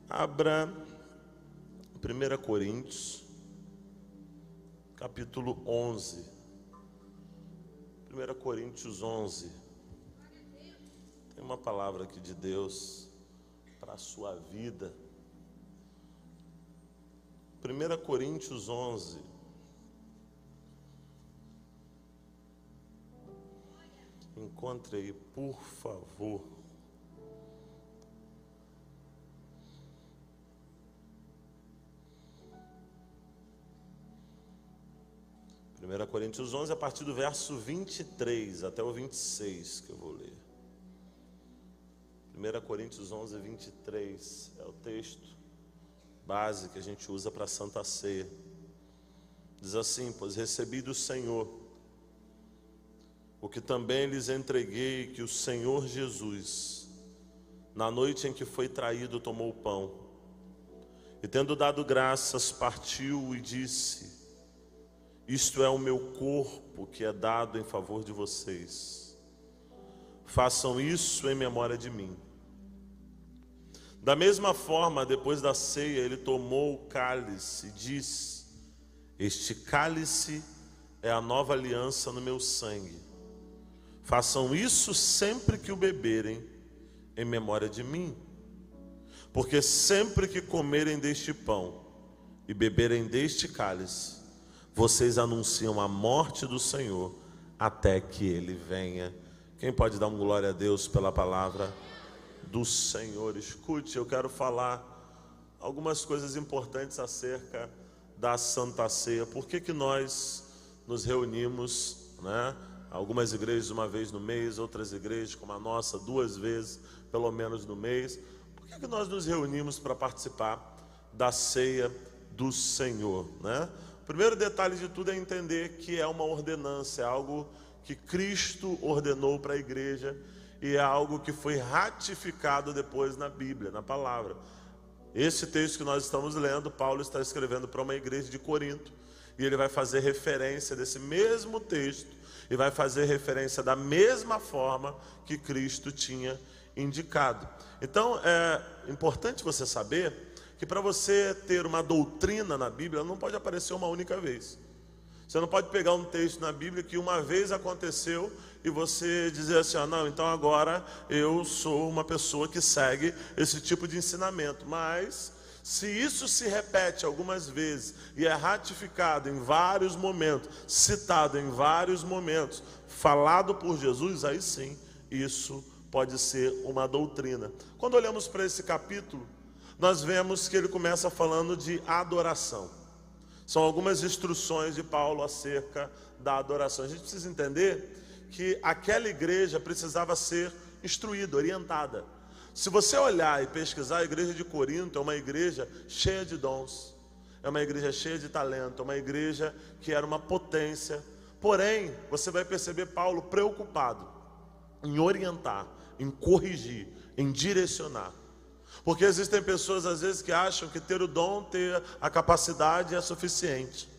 Abra 1 Coríntios, capítulo 11. 1 Coríntios 11. Tem uma palavra aqui de Deus para a sua vida. 1 Coríntios 11. Encontre aí, por favor. 1 Coríntios 11, a partir do verso 23 até o 26, que eu vou ler. 1 Coríntios 11, 23 é o texto base que a gente usa para a Santa Ceia. Diz assim: pois recebi do Senhor o que também lhes entreguei, que o Senhor Jesus, na noite em que foi traído, tomou o pão, e tendo dado graças, partiu e disse: isto é o meu corpo que é dado em favor de vocês. Façam isso em memória de mim. Da mesma forma, depois da ceia, ele tomou o cálice e disse: este cálice é a nova aliança no meu sangue. Façam isso sempre que o beberem, em memória de mim. Porque sempre que comerem deste pão e beberem deste cálice, vocês anunciam a morte do Senhor até que Ele venha. Quem pode dar um glória a Deus pela palavra do Senhor? Escute, eu quero falar algumas coisas importantes acerca da Santa Ceia. Por que nós nos reunimos, né? Algumas igrejas uma vez no mês, outras igrejas como a nossa 2 vezes, pelo menos no mês. Por que nós nos reunimos para participar da ceia do Senhor, né? O primeiro detalhe de tudo é entender que é uma ordenança, é algo que Cristo ordenou para a igreja e é algo que foi ratificado depois na Bíblia, na palavra. Esse texto que nós estamos lendo, Paulo está escrevendo para uma igreja de Corinto e ele vai fazer referência desse mesmo texto e vai fazer referência da mesma forma que Cristo tinha indicado. Então é importante você saber que para você ter uma doutrina na Bíblia, não pode aparecer uma única vez. Você não pode pegar um texto na Bíblia que uma vez aconteceu e você dizer assim: não, então agora eu sou uma pessoa que segue esse tipo de ensinamento. Mas se isso se repete algumas vezes e é ratificado em vários momentos, citado em vários momentos, falado por Jesus, aí sim, isso pode ser uma doutrina. Quando olhamos para esse capítulo, nós vemos que ele começa falando de adoração. São algumas instruções de Paulo acerca da adoração. A gente precisa entender que aquela igreja precisava ser instruída, orientada. Se você olhar e pesquisar, a igreja de Corinto é uma igreja cheia de dons, é uma igreja cheia de talento, é uma igreja que era uma potência. Porém, você vai perceber Paulo preocupado em orientar, em corrigir, em direcionar. Porque existem pessoas às vezes que acham que ter o dom, ter a capacidade é suficiente.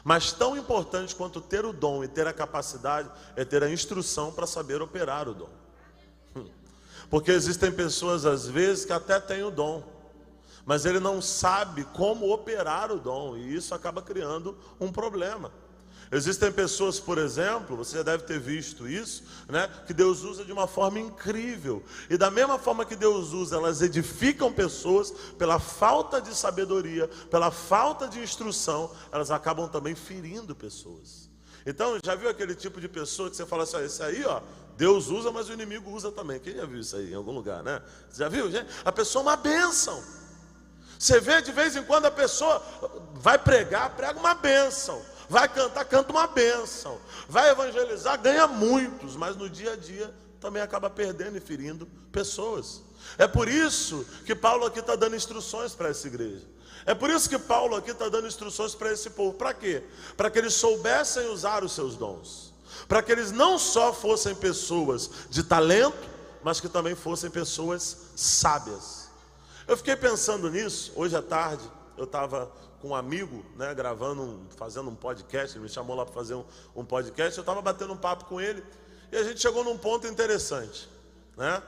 Mas tão importante quanto ter o dom e ter a capacidade é ter a instrução para saber operar o dom. Porque existem pessoas às vezes que até têm o dom, mas ele não sabe como operar o dom, e isso acaba criando um problema. Existem pessoas, por exemplo, você já deve ter visto isso, né, que Deus usa de uma forma incrível. E da mesma forma que Deus usa, elas edificam pessoas, pela falta de sabedoria, pela falta de instrução, elas acabam também ferindo pessoas. Então, já viu aquele tipo de pessoa que você fala assim: esse aí, ó, Deus usa, mas o inimigo usa também. Quem já viu isso aí em algum lugar, né? Você já viu, gente? A pessoa é uma bênção. Você vê de vez em quando a pessoa vai pregar, prega uma bênção. Vai cantar, canta uma bênção. Vai evangelizar, ganha muitos. Mas no dia a dia também acaba perdendo e ferindo pessoas. É por isso que Paulo aqui está dando instruções para essa igreja. É por isso que Paulo aqui está dando instruções para esse povo. Para quê? Para que eles soubessem usar os seus dons. Para que eles não só fossem pessoas de talento, mas que também fossem pessoas sábias. Eu fiquei pensando nisso. Hoje à tarde eu estava com um amigo, né, fazendo um podcast. Ele me chamou lá para fazer um podcast. Eu estava batendo um papo com ele e a gente chegou num ponto interessante, né?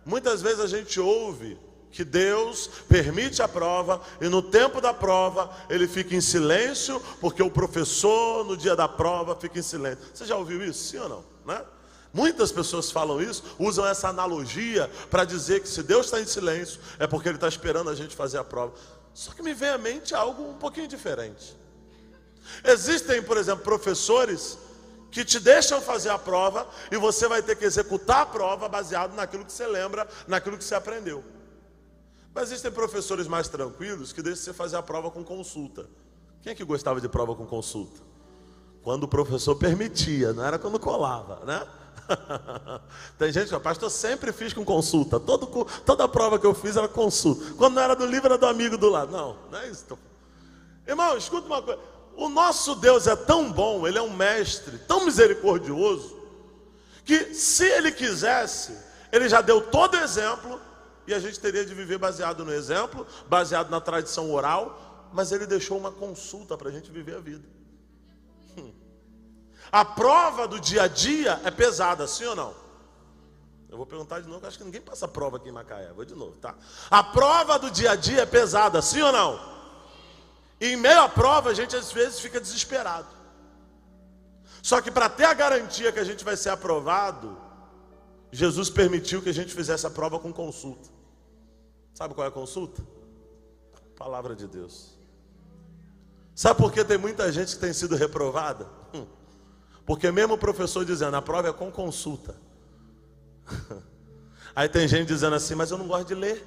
Muitas vezes a gente ouve que Deus permite a prova e no tempo da prova ele fica em silêncio, porque o professor no dia da prova fica em silêncio. Você já ouviu isso? Sim ou não? Né? Muitas pessoas falam isso, usam essa analogia para dizer que se Deus está em silêncio é porque Ele está esperando a gente fazer a prova. Só que me vem à mente algo um pouquinho diferente. Existem, por exemplo, professores que te deixam fazer a prova e você vai ter que executar a prova baseado naquilo que você lembra, naquilo que você aprendeu. Mas existem professores mais tranquilos que deixam você fazer a prova com consulta. Quem é que gostava de prova com consulta? Quando o professor permitia, não era quando colava, né? Tem gente que fala, pastor, sempre fiz com consulta. Toda prova que eu fiz era consulta. Quando não era do livro, era do amigo do lado. Não, não é isso. Irmão, escuta uma coisa. O nosso Deus é tão bom, Ele é um mestre, tão misericordioso, que se Ele quisesse, Ele já deu todo exemplo, e a gente teria de viver baseado no exemplo, baseado na tradição oral, mas Ele deixou uma consulta para a gente viver a vida. A prova do dia a dia é pesada, sim ou não? Eu vou perguntar de novo, porque acho que ninguém passa prova aqui em Macaé. Vou de novo, tá? A prova do dia a dia é pesada, sim ou não? E em meio à prova, a gente às vezes fica desesperado. Só que para ter a garantia que a gente vai ser aprovado, Jesus permitiu que a gente fizesse a prova com consulta. Sabe qual é a consulta? Palavra de Deus. Sabe por que tem muita gente que tem sido reprovada? Porque mesmo o professor dizendo, a prova é com consulta. Aí tem gente dizendo assim, mas eu não gosto de ler.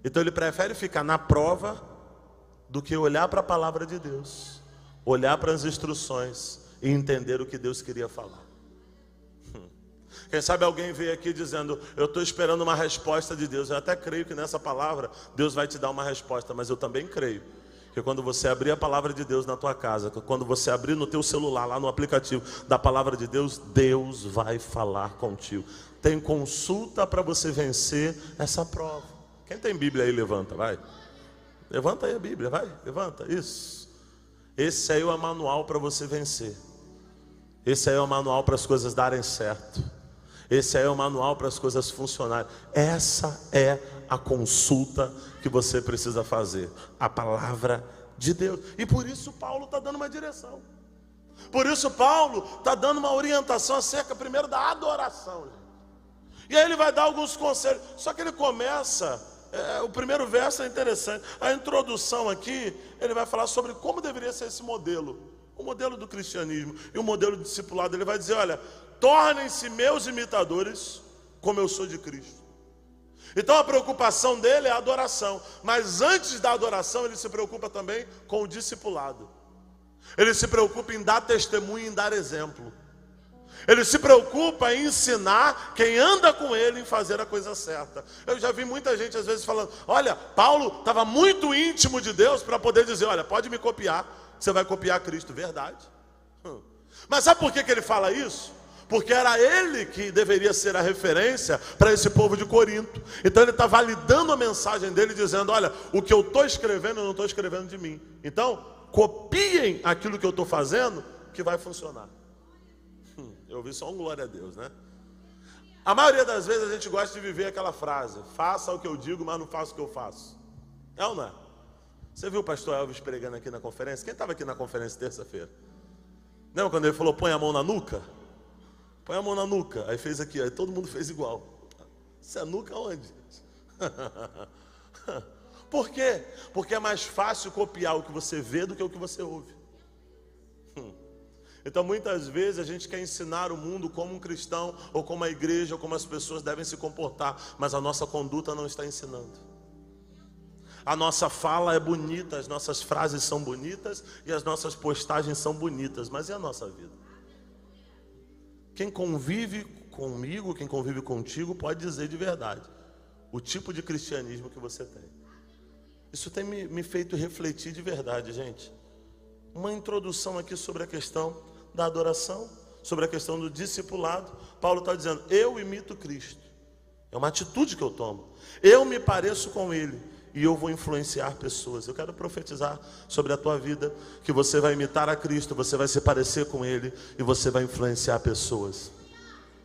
Então ele prefere ficar na prova do que olhar para a palavra de Deus, olhar para as instruções e entender o que Deus queria falar. Quem sabe alguém veio aqui dizendo, eu estou esperando uma resposta de Deus. Eu até creio que nessa palavra Deus vai te dar uma resposta, mas eu também creio que quando você abrir a palavra de Deus na tua casa, quando você abrir no teu celular, lá no aplicativo da palavra de Deus, Deus vai falar contigo. Tem consulta para você vencer essa prova. Quem tem Bíblia aí, levanta, vai. Levanta aí a Bíblia, vai, levanta, isso. Esse aí é o manual para você vencer. Esse aí é o manual para as coisas darem certo. Esse aí é o manual para as coisas funcionarem. Essa é a consulta que você precisa fazer. A palavra de Deus. E por isso Paulo está dando uma direção. Por isso Paulo está dando uma orientação acerca primeiro da adoração. E aí ele vai dar alguns conselhos. Só que ele começa, o primeiro verso é interessante. A introdução aqui, ele vai falar sobre como deveria ser esse modelo. O modelo do cristianismo e o modelo do discipulado. Ele vai dizer, olha, tornem-se meus imitadores, como eu sou de Cristo. Então a preocupação dele é a adoração. Mas antes da adoração, ele se preocupa também com o discipulado. Ele se preocupa em dar testemunho, em dar exemplo. Ele se preocupa em ensinar quem anda com ele em fazer a coisa certa. Eu já vi muita gente às vezes falando, olha, Paulo estava muito íntimo de Deus para poder dizer, olha, pode me copiar, você vai copiar Cristo. Verdade. Mas sabe por que ele fala isso? Porque era ele que deveria ser a referência para esse povo de Corinto. Então ele está validando a mensagem dele, dizendo, olha, o que eu estou escrevendo, eu não estou escrevendo de mim. Então, copiem aquilo que eu estou fazendo, que vai funcionar. Eu ouvi só um glória a Deus, né? A maioria das vezes a gente gosta de viver aquela frase, faça o que eu digo, mas não faça o que eu faço. É ou não é? Você viu o pastor Elvis pregando aqui na conferência? Quem estava aqui na conferência terça-feira? Lembra quando ele falou, põe a mão na nuca? Põe a mão na nuca. Aí fez aqui, aí todo mundo fez igual. Isso é nuca onde? Por quê? Porque é mais fácil copiar o que você vê do que o que você ouve. Então muitas vezes a gente quer ensinar o mundo como um cristão, ou como a igreja, ou como as pessoas devem se comportar, mas a nossa conduta não está ensinando. A nossa fala é bonita, as nossas frases são bonitas e as nossas postagens são bonitas, mas e a nossa vida? Quem convive comigo, quem convive contigo, pode dizer de verdade o tipo de cristianismo que você tem. Isso tem me feito refletir de verdade, gente. Uma introdução aqui sobre a questão da adoração, sobre a questão do discipulado. Paulo está dizendo, eu imito Cristo. É uma atitude que eu tomo. Eu me pareço com Ele e eu vou influenciar pessoas. Eu quero profetizar sobre a tua vida, que você vai imitar a Cristo, você vai se parecer com Ele e você vai influenciar pessoas.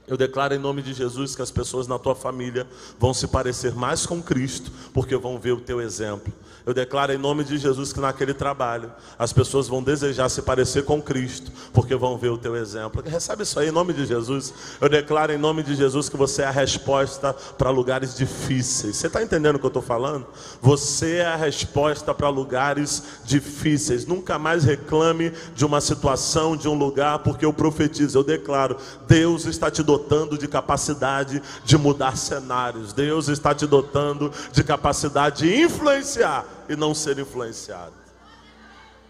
Eu declaro em nome de Jesus que as pessoas na tua família vão se parecer mais com Cristo, porque vão ver o teu exemplo. Eu declaro em nome de Jesus que naquele trabalho as pessoas vão desejar se parecer com Cristo, porque vão ver o teu exemplo. Recebe isso aí em nome de Jesus. Eu declaro em nome de Jesus que você é a resposta para lugares difíceis. Você está entendendo o que eu estou falando? Você é a resposta para lugares difíceis. Nunca mais reclame de uma situação, de um lugar, porque eu profetizo, eu declaro, Deus está te dotando de capacidade de mudar cenários. Deus está te dotando de capacidade de influenciar e não ser influenciado.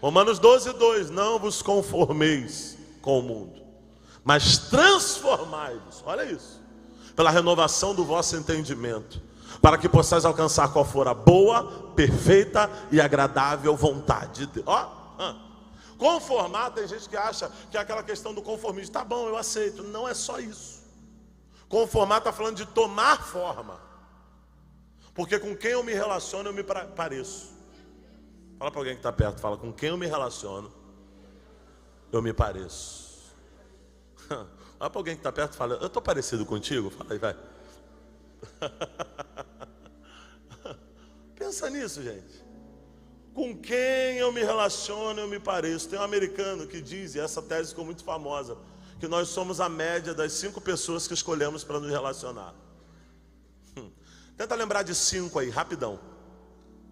Romanos 12:2, não vos conformeis com o mundo, mas transformai-vos, olha isso, pela renovação do vosso entendimento, para que possais alcançar qual for a boa, perfeita e agradável vontade de Deus. Conformar, tem gente que acha que é aquela questão do conformismo. Tá bom, eu aceito. Não é só isso. Conformar está falando de tomar forma. Porque com quem eu me relaciono, eu me pareço. Fala para alguém que está perto, fala, com quem eu me relaciono, eu me pareço. Olha para alguém que está perto e fala, eu estou parecido contigo? Fala aí, vai. Pensa nisso, gente. Com quem eu me relaciono, eu me pareço. Tem um americano que diz, e essa tese ficou muito famosa, que nós somos a média das 5 pessoas que escolhemos para nos relacionar. Tenta lembrar de 5 aí, rapidão.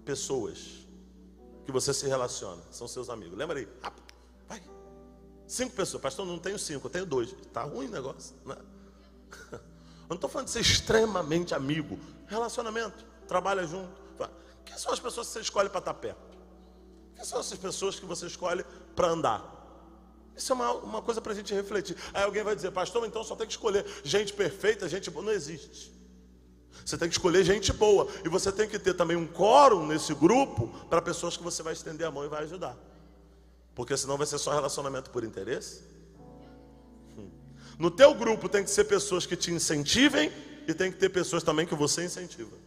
Pessoas que você se relaciona, são seus amigos. Lembra aí, rápido, vai. 5 pessoas, pastor, não tenho 5, eu tenho 2. Tá ruim o negócio, né? Eu não estou falando de ser extremamente amigo. Relacionamento, trabalha junto. Quem são as pessoas que você escolhe para estar perto? Quem são essas pessoas que você escolhe para andar? Isso é uma coisa para a gente refletir. Aí alguém vai dizer, pastor, então só tem que escolher gente perfeita, gente boa. Não existe. Você tem que escolher gente boa. E você tem que ter também um quórum nesse grupo para pessoas que você vai estender a mão e vai ajudar. Porque senão vai ser só relacionamento por interesse. No teu grupo tem que ser pessoas que te incentivem e tem que ter pessoas também que você incentiva.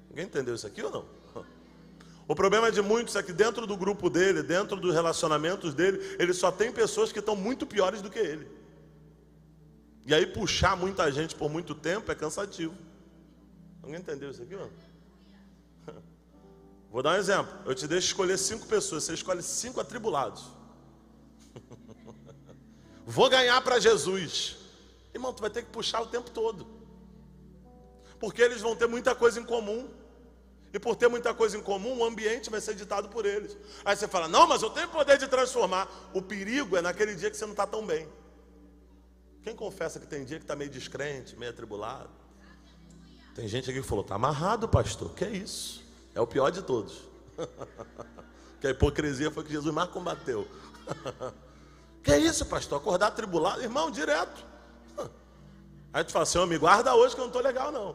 Alguém entendeu isso aqui ou não? O problema de muitos é que dentro do grupo dele, dentro dos relacionamentos dele, ele só tem pessoas que estão muito piores do que ele. E aí puxar muita gente por muito tempo é cansativo. Alguém entendeu isso aqui ou não? Vou dar um exemplo. Eu te deixo escolher 5 pessoas, você escolhe 5 atribulados. Vou ganhar para Jesus. Irmão, tu vai ter que puxar o tempo todo. Porque eles vão ter muita coisa em comum. E por ter muita coisa em comum, o ambiente vai ser ditado por eles. Aí você fala, não, mas eu tenho poder de transformar. O perigo é naquele dia que você não está tão bem. Quem confessa que tem dia que está meio descrente, meio atribulado? Tem gente aqui que falou, está amarrado, pastor. Que é isso? É o pior de todos. Que a hipocrisia foi que Jesus mais combateu. Que é isso, pastor? Acordar atribulado? Irmão, direto. Aí tu fala assim, me guarda hoje que eu não estou legal não.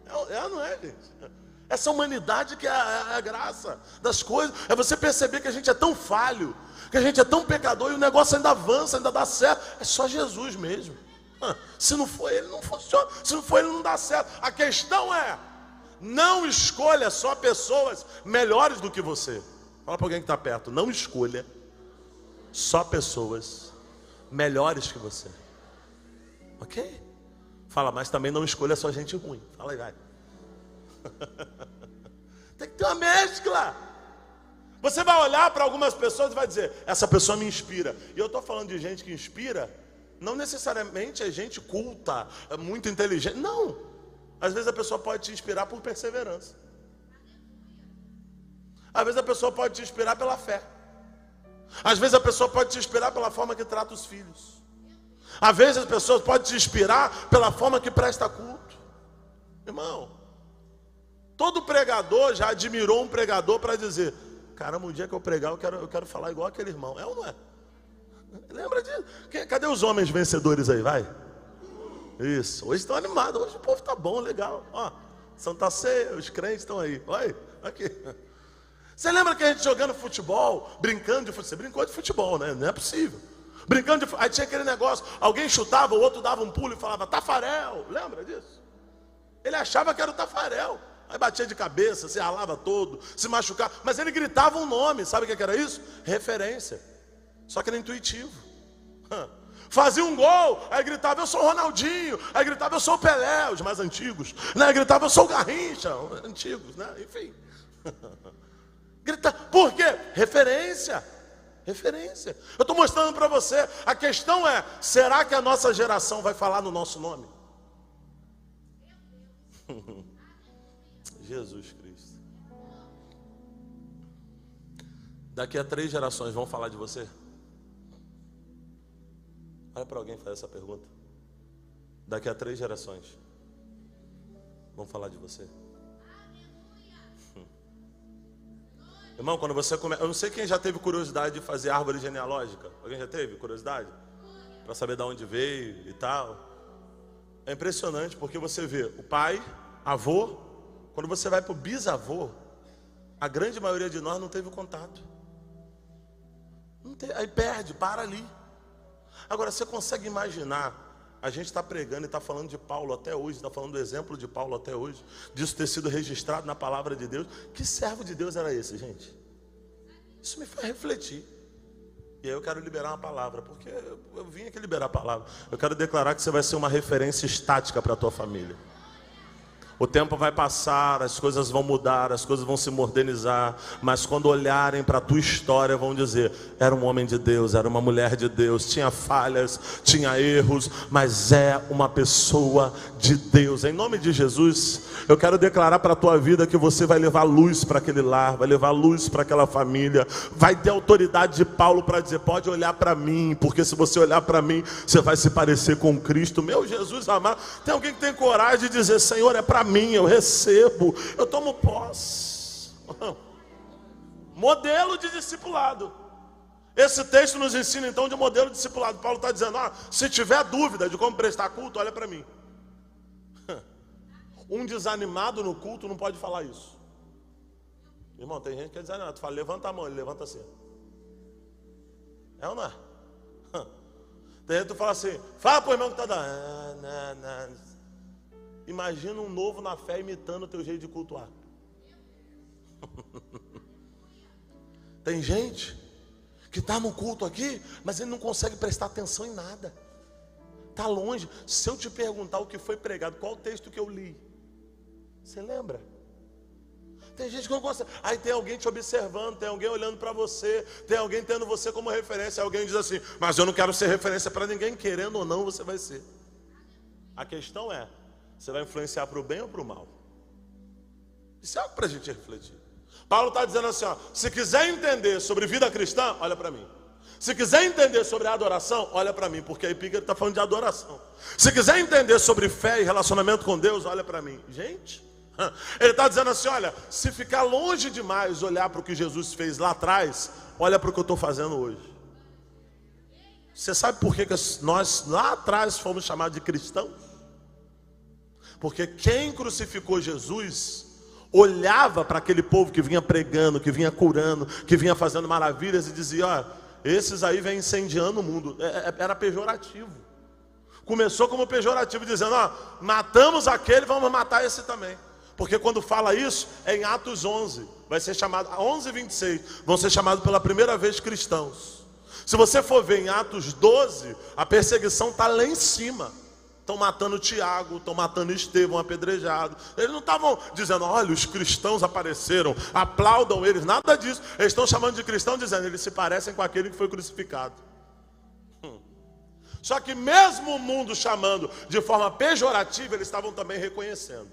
Não é, gente? Essa humanidade que é a graça das coisas. É você perceber que a gente é tão falho, que a gente é tão pecador e o negócio ainda avança, ainda dá certo. É só Jesus mesmo. Se não for ele, não funciona. Se não for ele, não dá certo. A questão é, não escolha só pessoas melhores do que você. Fala para alguém que está perto, não escolha só pessoas melhores que você. Ok? Fala, mas também não escolha só gente ruim. Fala aí, vai. Tem que ter uma mescla. Você vai olhar para algumas pessoas e vai dizer, essa pessoa me inspira. E eu estou falando de gente que inspira, não necessariamente é gente culta, é muito inteligente. Não. Às vezes a pessoa pode te inspirar por perseverança. Às vezes a pessoa pode te inspirar pela fé. Às vezes a pessoa pode te inspirar pela forma que trata os filhos. Às vezes as pessoas podem te inspirar pela forma que presta culto. Irmão, todo pregador já admirou um pregador para dizer, caramba, um dia que eu pregar eu quero falar igual aquele irmão. É ou não é? Lembra disso? Cadê os homens vencedores aí, vai? Isso, hoje estão animados, hoje o povo está bom, legal. Ó, Santa Ceia, os crentes estão aí. Olha, aqui. Você lembra que a gente jogando futebol, brincando de futebol? Você brincou de futebol, né? Não é possível. Brincando de futebol, aí tinha aquele negócio, alguém chutava, o outro dava um pulo e falava, Tafarel, lembra disso? Ele achava que era o Tafarel. Aí batia de cabeça, se ralava todo, se machucava. Mas ele gritava um nome, sabe o que era isso? Referência. Só que era intuitivo. Fazia um gol, aí gritava, eu sou o Ronaldinho. Aí gritava, eu sou o Pelé, os mais antigos, né? Aí gritava, eu sou o Garrincha, os antigos, né? Enfim. Por quê? Referência. Referência. Eu estou mostrando para você. A questão é, será que a nossa geração vai falar no nosso nome? Jesus Cristo. Daqui a 3 gerações vão falar de você? Olha para alguém fazer essa pergunta. Daqui a 3 gerações vão falar de você? Irmão, quando você começa... Eu não sei quem já teve curiosidade de fazer árvore genealógica. Alguém já teve curiosidade? Para saber de onde veio e tal. É impressionante porque você vê o pai, avô. Quando você vai para o bisavô, a grande maioria de nós não teve contato. Não tem... Aí perde, para ali. Agora, você consegue imaginar... A gente está pregando e está falando de Paulo até hoje, está falando do exemplo de Paulo até hoje, disso ter sido registrado na palavra de Deus. Que servo de Deus era esse, gente? Isso me faz refletir. E aí eu quero liberar uma palavra, porque eu vim aqui liberar a palavra. Eu quero declarar que você vai ser uma referência estática para a tua família. O tempo vai passar, as coisas vão mudar, as coisas vão se modernizar, mas quando olharem para a tua história vão dizer, era um homem de Deus, era uma mulher de Deus, tinha falhas, tinha erros, mas é uma pessoa de Deus. Em nome de Jesus, eu quero declarar para a tua vida que você vai levar luz para aquele lar, vai levar luz para aquela família, vai ter autoridade de Paulo para dizer, pode olhar para mim, porque se você olhar para mim, você vai se parecer com Cristo. Meu Jesus amado, tem alguém que tem coragem de dizer, Senhor, é para mim, eu recebo, eu tomo posse. Modelo de discipulado. Esse texto nos ensina então de modelo de discipulado. Paulo está dizendo, se tiver dúvida de como prestar culto, olha para mim. Um desanimado no culto não pode falar isso. Irmão, tem gente que é desanimado. Tu fala, levanta a mão, ele levanta assim. É ou não é? Tem gente que tu fala assim, fala pro irmão que está dando. Imagina um novo na fé imitando o teu jeito de cultuar. Tem gente que está no culto aqui, mas ele não consegue prestar atenção em nada. Está longe. Se eu te perguntar o que foi pregado, qual o texto que eu li? Você lembra? Tem gente que não consegue. Aí tem alguém te observando, tem alguém olhando para você, tem alguém tendo você como referência. Alguém diz assim, mas eu não quero ser referência para ninguém. Querendo ou não, você vai ser. A questão é, você vai influenciar para o bem ou para o mal? Isso é algo para a gente refletir. Paulo está dizendo assim, se quiser entender sobre vida cristã, olha para mim. Se quiser entender sobre adoração, olha para mim, porque a Epígrafe está falando de adoração. Se quiser entender sobre fé e relacionamento com Deus, olha para mim. Gente, ele está dizendo assim, olha, se ficar longe demais olhar para o que Jesus fez lá atrás, olha para o que eu estou fazendo hoje. Você sabe por que nós lá atrás fomos chamados de cristãos? Porque quem crucificou Jesus olhava para aquele povo que vinha pregando, que vinha curando, que vinha fazendo maravilhas e dizia, esses aí vêm incendiando o mundo. Era pejorativo. Começou como pejorativo, dizendo, matamos aquele, vamos matar esse também. Porque quando fala isso, é em Atos 11, vai ser chamado, 11:26, vão ser chamados pela primeira vez cristãos. Se você for ver em Atos 12, a perseguição está lá em cima. Estão matando Tiago, estão matando Estevão apedrejado. Eles não estavam dizendo, olha, os cristãos apareceram, aplaudam eles, nada disso. Eles estão chamando de cristão, dizendo, eles se parecem com aquele que foi crucificado. Só que mesmo o mundo chamando de forma pejorativa, eles estavam também reconhecendo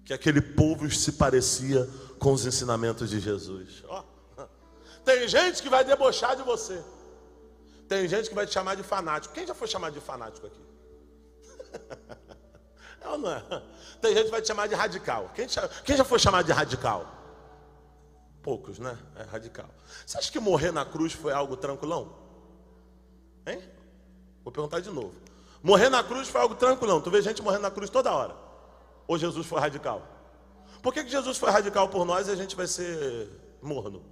que aquele povo se parecia com os ensinamentos de Jesus. Tem gente que vai debochar de você. Tem gente que vai te chamar de fanático. Quem já foi chamado de fanático aqui? É ou não é? Tem gente que vai te chamar de radical. Quem já foi chamado de radical? Poucos, né? É radical. Você acha que morrer na cruz foi algo tranquilão? Hein? Vou perguntar de novo. Morrer na cruz foi algo tranquilão. Tu vê gente morrendo na cruz toda hora. Ou Jesus foi radical? Por que Jesus foi radical por nós e a gente vai ser morno?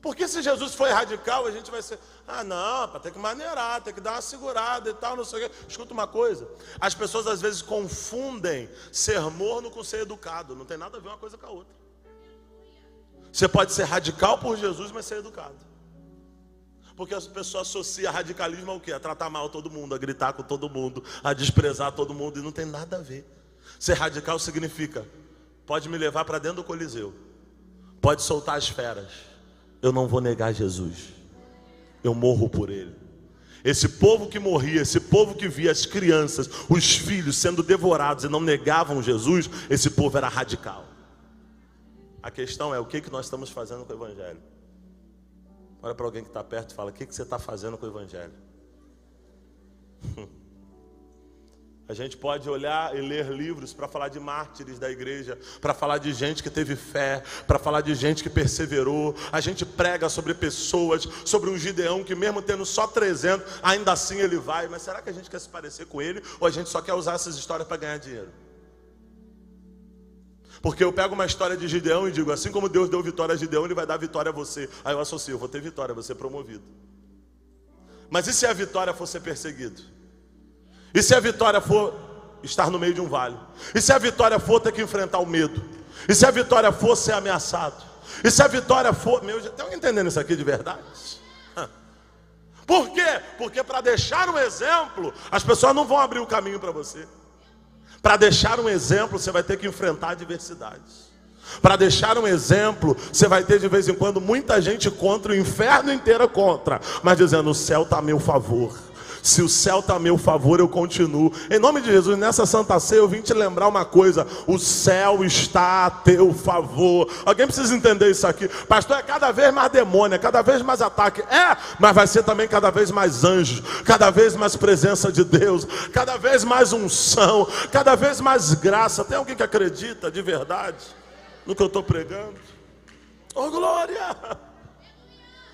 Porque se Jesus foi radical, a gente vai ser, não, para ter que maneirar, ter que dar uma segurada e tal, não sei o quê. Escuta uma coisa, as pessoas às vezes confundem ser morno com ser educado. Não tem nada a ver uma coisa com a outra. Você pode ser radical por Jesus, mas ser educado. Porque as pessoas associam radicalismo ao quê? A tratar mal todo mundo, a gritar com todo mundo, a desprezar todo mundo, e não tem nada a ver. Ser radical significa: pode me levar para dentro do Coliseu, pode soltar as feras, eu não vou negar Jesus, eu morro por ele. Esse povo que morria, esse povo que via as crianças, os filhos sendo devorados e não negavam Jesus, esse povo era radical. A questão é: o que nós estamos fazendo com o Evangelho? Olha para alguém que está perto e fala: o que você está fazendo com o Evangelho? A gente pode olhar e ler livros para falar de mártires da igreja, para falar de gente que teve fé, para falar de gente que perseverou. A gente prega sobre pessoas, sobre um Gideão que mesmo tendo só 300, ainda assim ele vai. Mas será que a gente quer se parecer com ele, ou a gente só quer usar essas histórias para ganhar dinheiro? Porque eu pego uma história de Gideão e digo: assim como Deus deu vitória a Gideão, Ele vai dar vitória a você. Aí eu associo: eu vou ter vitória, vou ser promovido. Mas e se a vitória for ser perseguido? E se a vitória for estar no meio de um vale? E se a vitória for ter que enfrentar o medo? E se a vitória for ser ameaçado? E se a vitória for... Tem alguém entendendo isso aqui de verdade? Por quê? Porque para deixar um exemplo, as pessoas não vão abrir o caminho para você. Para deixar um exemplo, você vai ter que enfrentar adversidades. Para deixar um exemplo, você vai ter de vez em quando muita gente contra, o inferno inteiro contra, mas dizendo: o céu está a meu favor. Se o céu está a meu favor, eu continuo. Em nome de Jesus, nessa Santa Ceia eu vim te lembrar uma coisa: o céu está a teu favor. Alguém precisa entender isso aqui. Pastor, é cada vez mais demônio, é cada vez mais ataque. É, mas vai ser também cada vez mais anjos, cada vez mais presença de Deus, cada vez mais unção, cada vez mais graça. Tem alguém que acredita de verdade no que eu estou pregando? Oh, glória!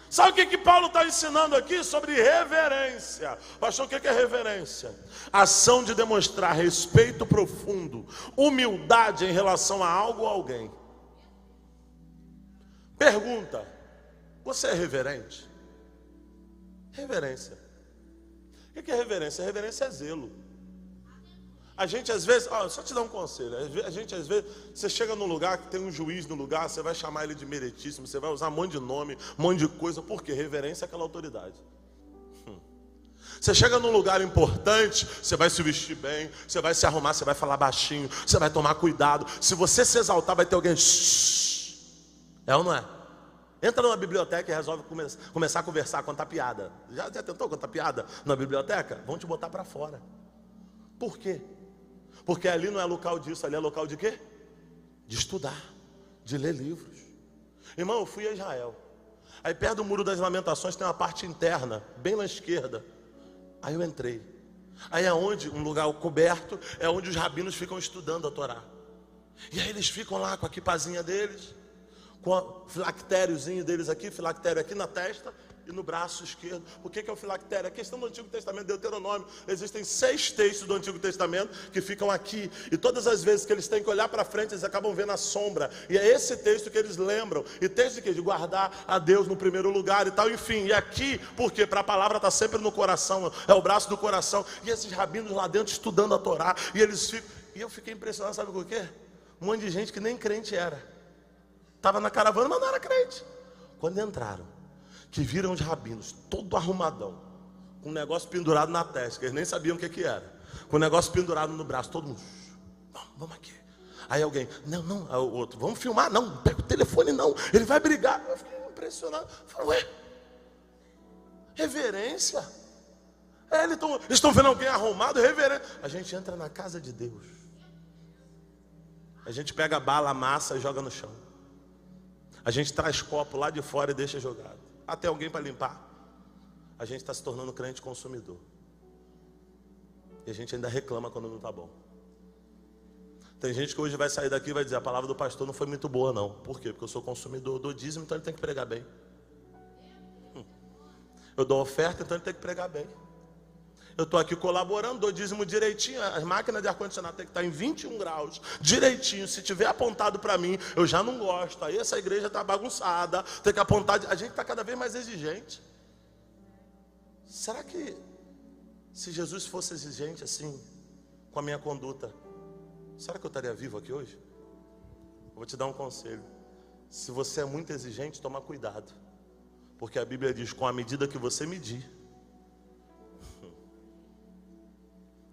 Sabe o que Paulo está ensinando aqui? Sobre reverência. Pastor, o que é reverência? Ação de demonstrar respeito profundo, humildade em relação a algo ou alguém. Pergunta: você é reverente? Reverência. O que é reverência? Reverência é zelo. A gente às vezes, só te dar um conselho. A gente às vezes, você chega num lugar que tem um juiz no lugar, você vai chamar ele de meritíssimo, você vai usar um monte de nome, um monte de coisa. Por quê? Reverência é aquela autoridade. Você chega num lugar importante, você vai se vestir bem, você vai se arrumar, você vai falar baixinho, você vai tomar cuidado. Se você se exaltar, vai ter alguém... É ou não é? Entra numa biblioteca e resolve começar a conversar, contar piada. Já tentou contar piada na biblioteca? Vão te botar para fora. Por quê? Porque ali não é local disso, ali é local de quê? De estudar, de ler livros. Irmão, eu fui a Israel. Aí perto do Muro das Lamentações tem uma parte interna, bem na esquerda. Aí eu entrei. Aí é onde, um lugar coberto, é onde os rabinos ficam estudando a Torá. E aí eles ficam lá com a quipazinha deles, com o filactériozinho deles aqui, filactério aqui na testa e no braço esquerdo. O que é o filactério? A questão do Antigo Testamento, Deuteronômio. Existem 6 textos do Antigo Testamento que ficam aqui. E todas as vezes que eles têm que olhar para frente, eles acabam vendo a sombra. E é esse texto que eles lembram. E texto de quê? De guardar a Deus no primeiro lugar e tal. Enfim, e aqui, porque para a palavra está sempre no coração, é o braço do coração. E esses rabinos lá dentro estudando a Torá. E eles ficam... E eu fiquei impressionado, sabe com o quê? Um monte de gente que nem crente era. Estava na caravana, mas não era crente. Quando entraram, que viram os rabinos, todo arrumadão, com um negócio pendurado na testa, que eles nem sabiam o que era, com um negócio pendurado no braço, todo mundo, vamos aqui. Aí alguém, não, aí o outro, vamos filmar? Não, pega o telefone não, ele vai brigar. Eu fiquei impressionado, falei, ué, reverência? Eles estão vendo alguém arrumado, reverência. A gente entra na casa de Deus, a gente pega a bala, amassa e joga no chão. A gente traz copo lá de fora e deixa jogado. Até alguém para limpar. A gente está se tornando crente consumidor. E a gente ainda reclama quando não está bom. Tem gente que hoje vai sair daqui e vai dizer: a palavra do pastor não foi muito boa não. Por quê? Porque eu sou consumidor, eu dou dízimo, então ele tem que pregar bem. Eu dou oferta, então ele tem que pregar bem. Eu estou aqui colaborando, dou dízimo direitinho. As máquinas de ar-condicionado tem que estar em 21 graus, direitinho. Se tiver apontado para mim, eu já não gosto. Aí essa igreja está bagunçada, tem que apontar. A gente está cada vez mais exigente. Será que, se Jesus fosse exigente assim, com a minha conduta, será que eu estaria vivo aqui hoje? Eu vou te dar um conselho. Se você é muito exigente, toma cuidado. Porque a Bíblia diz, com a medida que você medir.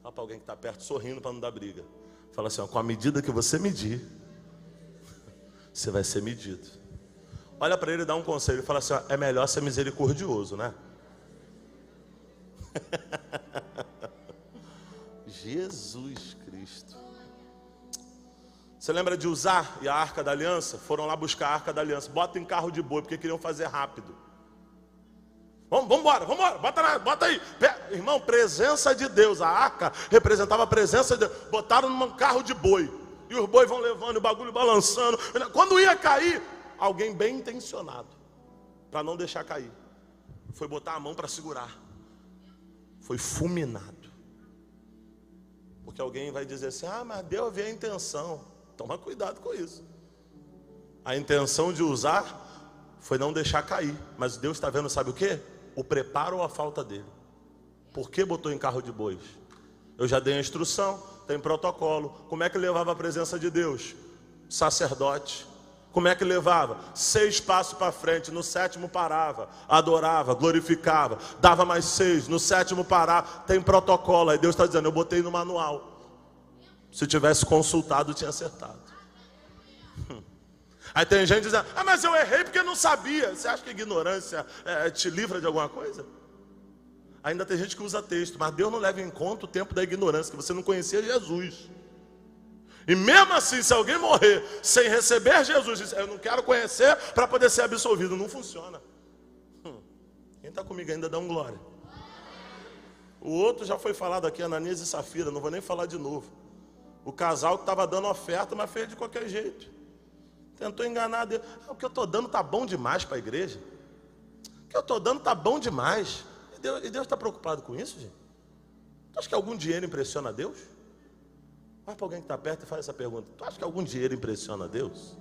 Fala para alguém que está perto, sorrindo para não dar briga. Fala assim, ó, com a medida que você medir, você vai ser medido. Olha para ele e dá um conselho. Fala assim, ó, é melhor ser misericordioso, né? Jesus Cristo. Você lembra de Uzá e a Arca da Aliança? Foram lá buscar a Arca da Aliança. Bota em carro de boi, porque queriam fazer rápido. Vamos embora, bota aí. Irmão, presença de Deus. A arca representava a presença de Deus. Botaram num carro de boi. E os bois vão levando, o bagulho balançando. Quando ia cair, alguém bem intencionado, para não deixar cair, foi botar a mão para segurar. Foi fulminado. Porque alguém vai dizer assim, mas Deus vê a intenção. Toma cuidado com isso. A intenção de usar foi não deixar cair. Mas Deus está vendo, sabe o quê? O preparo ou a falta dele. Por que botou em carro de bois? Eu já dei a instrução, tem protocolo. Como é que levava a presença de Deus? Sacerdote. Como é que levava? 6 passos para frente, no 7º parava, adorava, glorificava, dava mais 6, no 7º parava, tem protocolo. Aí Deus está dizendo, eu botei no manual. Se tivesse consultado, tinha acertado. Aí tem gente dizendo, mas eu errei porque não sabia. Você acha que a ignorância te livra de alguma coisa? Ainda tem gente que usa texto, mas Deus não leva em conta o tempo da ignorância, que você não conhecia Jesus. E mesmo assim, se alguém morrer sem receber Jesus, diz, eu não quero conhecer para poder ser absolvido. Não funciona. Quem está comigo ainda dá um glória. O outro já foi falado aqui, Ananias e Safira, não vou nem falar de novo. O casal que estava dando oferta, mas fez de qualquer jeito. Tentou enganar Deus. O que eu estou dando está bom demais para a igreja. O que eu estou dando está bom demais. E Deus está preocupado com isso, gente? Tu acha que algum dinheiro impressiona Deus? Vai para alguém que está perto e faz essa pergunta. Tu acha que algum dinheiro impressiona Deus?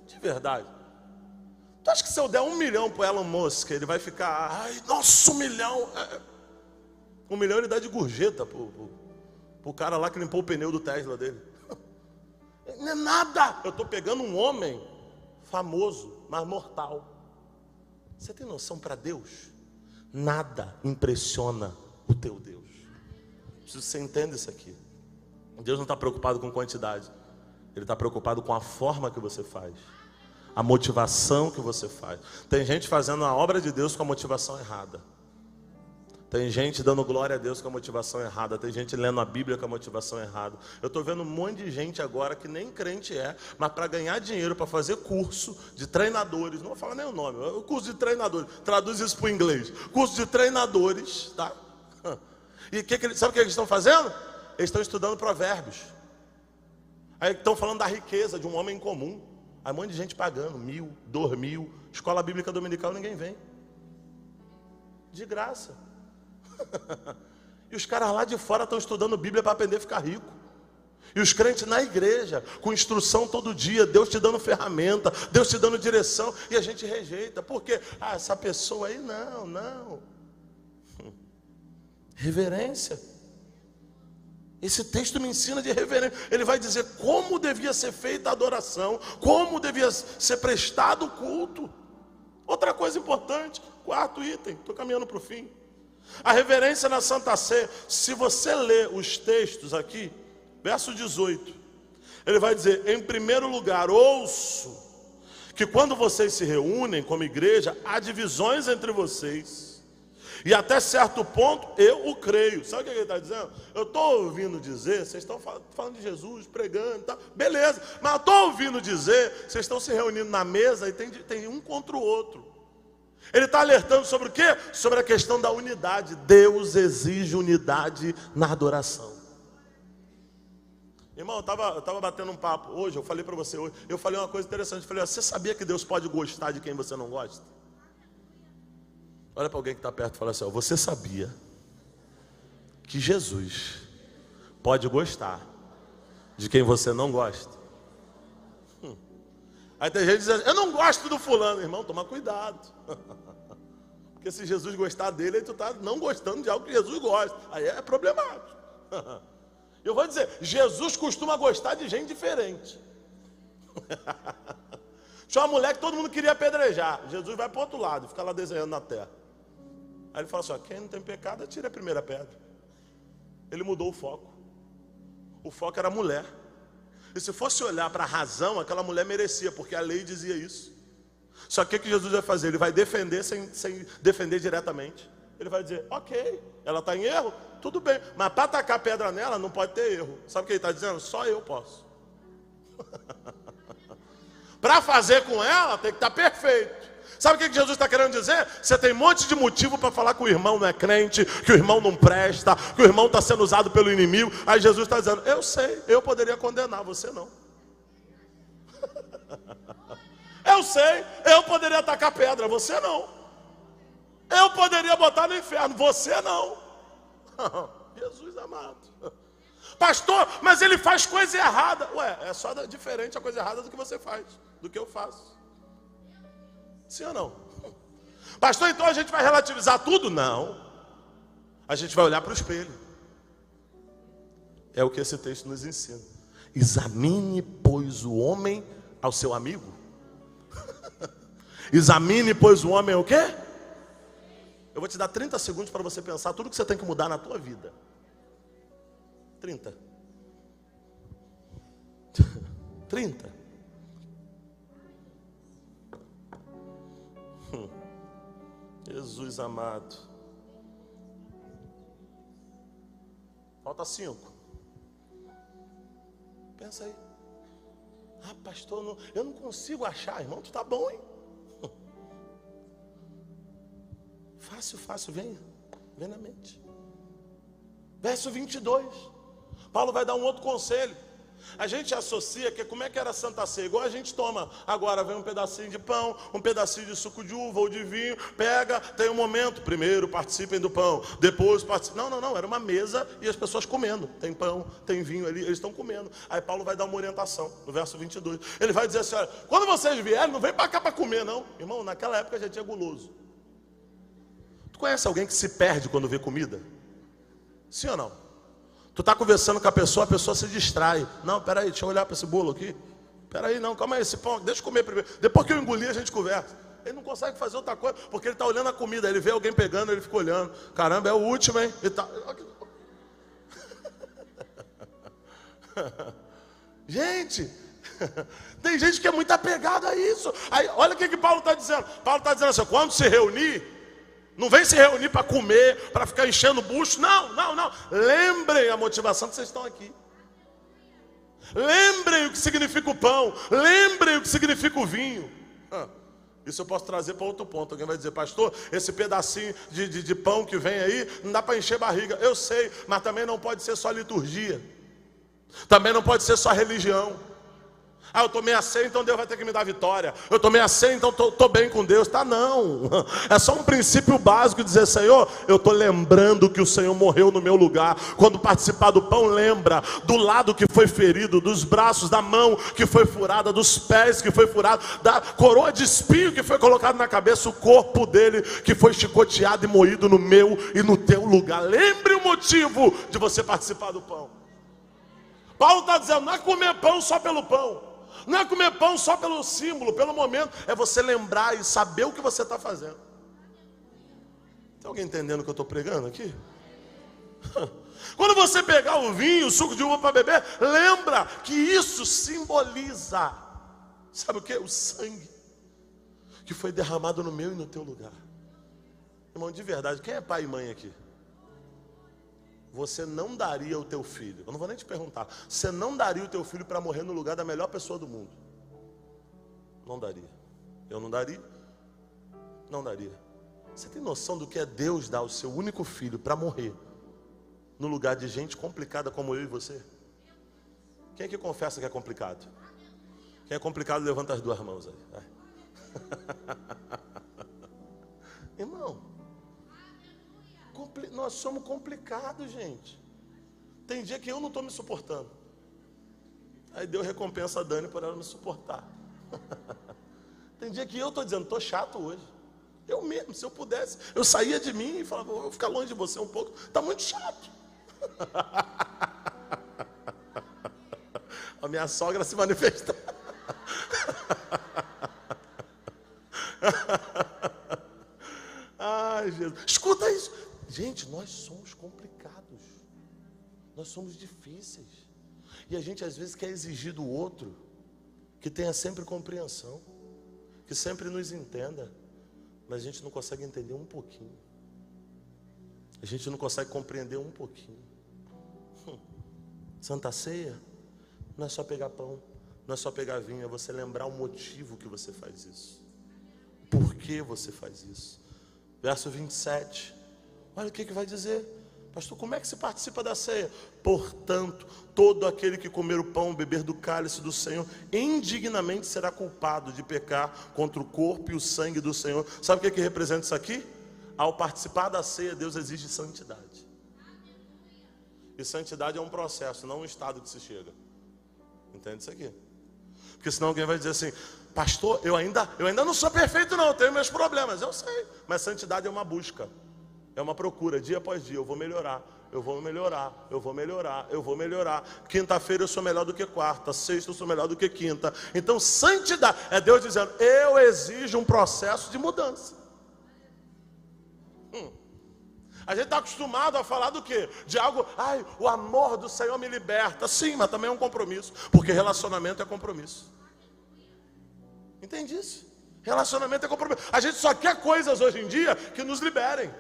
De verdade. Tu acha que se eu der 1 milhão para o Elon Musk, ele vai ficar, nossa, 1 milhão. 1 milhão ele dá de gorjeta pro cara lá que limpou o pneu do Tesla dele. Não é nada. Eu estou pegando um homem famoso, mas mortal. Você tem noção, para Deus? Nada impressiona o teu Deus. Preciso que você entenda isso aqui. Deus não está preocupado com quantidade. Ele está preocupado com a forma que você faz, a motivação que você faz. Tem gente fazendo a obra de Deus com a motivação errada. Tem gente dando glória a Deus com a motivação errada. Tem gente lendo a Bíblia com a motivação errada. Eu estou vendo um monte de gente agora que nem crente mas para ganhar dinheiro, para fazer curso de treinadores. Não vou falar nem o nome. O curso de treinadores. Traduz isso para o inglês. Curso de treinadores, tá? E sabe o que eles estão fazendo? Eles estão estudando provérbios. Aí estão falando da riqueza de um homem comum. Aí um monte de gente pagando 1.000, 2.000. Escola bíblica dominical ninguém vem. De graça. E os caras lá de fora estão estudando Bíblia para aprender a ficar rico. E os crentes na igreja, com instrução todo dia, Deus te dando ferramenta, Deus te dando direção, e a gente rejeita. Por quê? Essa pessoa aí, não. Reverência. Esse texto me ensina de reverência. Ele vai dizer como devia ser feita a adoração, como devia ser prestado o culto. Outra coisa importante, 4º item, estou caminhando para o fim. A reverência na Santa Ceia. Se você ler os textos aqui, verso 18, ele vai dizer, em primeiro lugar, ouço que quando vocês se reúnem como igreja, há divisões entre vocês, e até certo ponto eu o creio. Sabe o que ele está dizendo? Eu estou ouvindo dizer, vocês estão falando de Jesus, pregando, tá? Beleza, mas eu estou ouvindo dizer, vocês estão se reunindo na mesa e tem um contra o outro. Ele está alertando sobre o quê? Sobre a questão da unidade. Deus exige unidade na adoração. Irmão, eu estava batendo um papo hoje, eu falei para você hoje, eu falei uma coisa interessante, eu falei, você sabia que Deus pode gostar de quem você não gosta? Olha para alguém que está perto e fala assim, você sabia que Jesus pode gostar de quem você não gosta? Aí tem gente dizendo, eu não gosto do fulano. Irmão, toma cuidado. Porque se Jesus gostar dele, aí tu está não gostando de algo que Jesus gosta. Aí é problemático. Eu vou dizer, Jesus costuma gostar de gente diferente. Tinha uma mulher que todo mundo queria apedrejar. Jesus vai para o outro lado, fica lá desenhando na terra. Aí ele fala assim, ó, quem não tem pecado, atira a primeira pedra. Ele mudou o foco. O foco era a mulher. E se fosse olhar para a razão, aquela mulher merecia, porque a lei dizia isso. Só que o que Jesus vai fazer? Ele vai defender sem defender diretamente. Ele vai dizer, ok, ela está em erro, tudo bem. Mas para atacar pedra nela, não pode ter erro. Sabe o que ele está dizendo? Só eu posso. Para fazer com ela, tem que estar perfeito. Sabe o que Jesus está querendo dizer? Você tem um monte de motivo para falar que o irmão não é crente, que o irmão não presta, que o irmão está sendo usado pelo inimigo. Aí Jesus está dizendo, eu sei, eu poderia condenar, você não. Eu sei, eu poderia atacar pedra, você não. Eu poderia botar no inferno, você não. Jesus amado. Pastor, mas ele faz coisa errada. Ué, é só diferente a coisa errada do que você faz, do que eu faço. Sim ou não? Pastor, então a gente vai relativizar tudo? Não. A gente vai olhar para o espelho. É o que esse texto nos ensina. Examine, pois, o homem ao seu amigo. Examine, pois, o homem o quê? Eu vou te dar 30 segundos para você pensar tudo que você tem que mudar na tua vida. 30. 30. Jesus amado. Falta 5. Pensa aí. Ah, pastor, eu não consigo achar, irmão. Tu tá bom, hein? Fácil, vem na mente. Verso 22. Paulo vai dar um outro conselho. A gente associa que como é que era a Santa Ceia? Igual a gente toma. Agora vem um pedacinho de pão, um pedacinho de suco de uva ou de vinho. Pega, tem um momento. Primeiro participem do pão, depois participem. Não, era uma mesa e as pessoas comendo. Tem pão, tem vinho ali, eles estão comendo. Aí Paulo vai dar uma orientação no verso 22. Ele vai dizer assim, olha, quando vocês vierem, não vem para cá para comer não. Irmão, naquela época já tinha guloso. Tu conhece alguém que se perde quando vê comida? Sim ou não? Tu está conversando com a pessoa se distrai. Não, peraí, deixa eu olhar para esse bolo aqui. Peraí, não, calma aí, esse pão, deixa eu comer primeiro. Depois que eu engolir, a gente conversa. Ele não consegue fazer outra coisa, porque ele está olhando a comida. Ele vê alguém pegando, ele fica olhando. Caramba, é o último, hein? E tá... Gente, tem gente que é muito apegada a isso. Aí, olha o que Paulo está dizendo. Paulo está dizendo assim, quando se reunir, não vem se reunir para comer, para ficar enchendo o bucho. Não. Lembrem a motivação que vocês estão aqui. Lembrem o que significa o pão. Lembrem o que significa o vinho. Isso eu posso trazer para outro ponto. Alguém vai dizer, pastor, esse pedacinho de pão que vem aí, não dá para encher barriga. Eu sei, mas também não pode ser só liturgia. Também não pode ser só religião. Ah, eu tomei a ceia, então Deus vai ter que me dar vitória. Eu tomei a ceia, então estou bem com Deus. Tá, não. É só um princípio básico dizer, Senhor, eu estou lembrando que o Senhor morreu no meu lugar. Quando participar do pão, lembra do lado que foi ferido, dos braços, da mão que foi furada, dos pés que foi furado, da coroa de espinho que foi colocado na cabeça, o corpo dele que foi chicoteado e moído no meu e no teu lugar. Lembre o motivo de você participar do pão. Paulo está dizendo, não é comer pão só pelo pão. Não é comer pão só pelo símbolo, pelo momento. É você lembrar e saber o que você está fazendo. Tem alguém entendendo o que eu estou pregando aqui? Quando você pegar o vinho, o suco de uva para beber, lembra que isso simboliza, sabe o que? O sangue que foi derramado no meu e no teu lugar. Irmão, de verdade, quem é pai e mãe aqui? Você não daria o teu filho, eu não vou nem te perguntar, você não daria o teu filho para morrer no lugar da melhor pessoa do mundo? Não daria. Eu não daria? Não daria. Você tem noção do que é Deus dar o seu único filho para morrer no lugar de gente complicada como eu e você? Quem é que confessa que é complicado? Quem é complicado, levanta as duas mãos aí. Irmão, nós somos complicados, gente. Tem dia que eu não estou me suportando. Aí Deus recompensa a Dani por ela me suportar. Tem dia que eu estou dizendo, estou chato hoje. Eu mesmo, se eu pudesse, eu saía de mim e falava, vou ficar longe de você um pouco. Está muito chato. A minha sogra se manifestou. Ai, Jesus. Escuta isso. Gente, nós somos complicados. Nós somos difíceis. E a gente às vezes quer exigir do outro que tenha sempre compreensão, que sempre nos entenda, mas a gente não consegue entender um pouquinho. A gente não consegue compreender um pouquinho. Santa Ceia não é só pegar pão, não é só pegar vinho, é você lembrar o motivo que você faz isso. Por que você faz isso? Verso 27. Olha o que vai dizer. Pastor, como é que se participa da ceia? Portanto, todo aquele que comer o pão, beber do cálice do Senhor, indignamente será culpado de pecar contra o corpo e o sangue do Senhor. Sabe o que representa isso aqui? Ao participar da ceia, Deus exige santidade. E santidade é um processo, não um estado que se chega. Entende isso aqui? Porque senão alguém vai dizer assim: pastor, eu ainda não sou perfeito não, eu tenho meus problemas. Eu sei, mas santidade é uma busca. É uma procura, dia após dia. Eu vou melhorar, eu vou melhorar, eu vou melhorar, eu vou melhorar. Quinta-feira eu sou melhor do que quarta, sexta eu sou melhor do que quinta. Então santidade é Deus dizendo: eu exijo um processo de mudança. A gente está acostumado a falar do quê? De algo, o amor do Senhor me liberta. Sim, mas também é um compromisso, porque relacionamento é compromisso. Entende isso? Relacionamento é compromisso. A gente só quer coisas hoje em dia que nos liberem.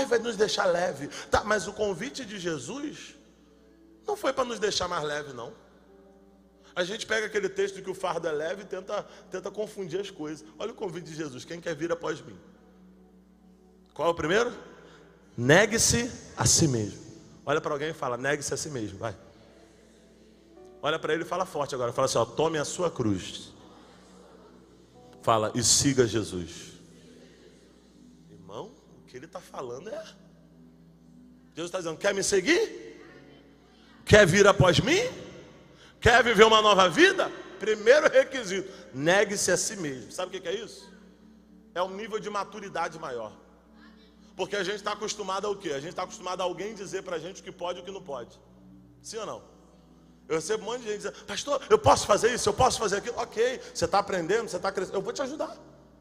Vai nos deixar leve. Tá, mas o convite de Jesus não foi para nos deixar mais leve, não. A gente pega aquele texto de que o fardo é leve e tenta confundir as coisas. Olha o convite de Jesus: quem quer vir após mim? Qual é o primeiro? Negue-se a si mesmo. Olha para alguém e fala: negue-se a si mesmo, vai. Olha para ele e fala forte agora. Fala assim: tome a sua cruz. Fala: e siga Jesus. Irmão, o que ele está falando é... Jesus está dizendo: quer me seguir? Quer vir após mim? Quer viver uma nova vida? Primeiro requisito: negue-se a si mesmo. Sabe o que é isso? É um nível de maturidade maior. Porque a gente está acostumado ao quê? A gente está acostumado a alguém dizer para a gente o que pode e o que não pode. Sim ou não? Eu recebo um monte de gente dizendo: pastor, eu posso fazer isso, eu posso fazer aquilo. Ok, você está aprendendo, você está crescendo, eu vou te ajudar.